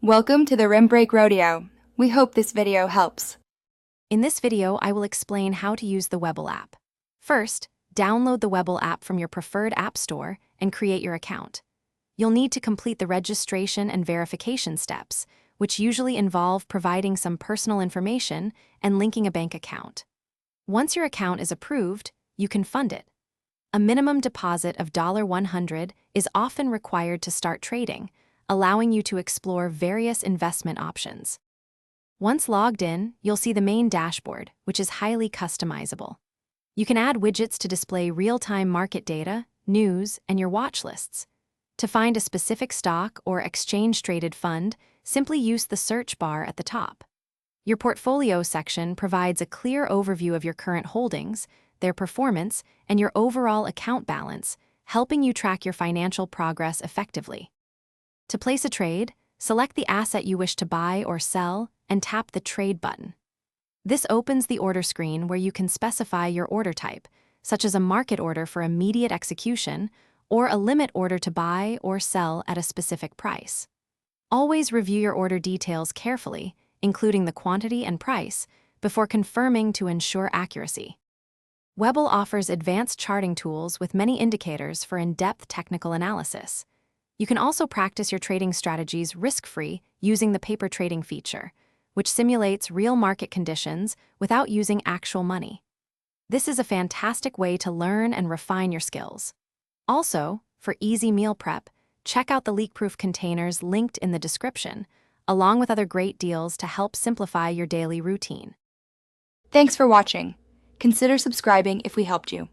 Welcome to the Rim Break Rodeo. We hope this video helps. In this video, I will explain how to use the Webull app. First, download the Webull app from your preferred app store and create your account. You'll need to complete the registration and verification steps, which usually involve providing some personal information and linking a bank account. Once your account is approved, you can fund it. A minimum deposit of $100 is often required to start trading, allowing you to explore various investment options. Once logged in, you'll see the main dashboard, which is highly customizable. You can add widgets to display real-time market data, news, and your watch lists. To find a specific stock or exchange-traded fund, simply use the search bar at the top. Your portfolio section provides a clear overview of your current holdings, their performance, and your overall account balance, helping you track your financial progress effectively. To place a trade, select the asset you wish to buy or sell and tap the Trade button. This opens the order screen where you can specify your order type, such as a market order for immediate execution or a limit order to buy or sell at a specific price. Always review your order details carefully, including the quantity and price, before confirming to ensure accuracy. Webull offers advanced charting tools with many indicators for in-depth technical analysis. You can also practice your trading strategies risk-free using the paper trading feature, which simulates real market conditions without using actual money. This is a fantastic way to learn and refine your skills. Also, for easy meal prep, check out the leak-proof containers linked in the description, along with other great deals to help simplify your daily routine. Thanks for watching. Consider subscribing if we helped you.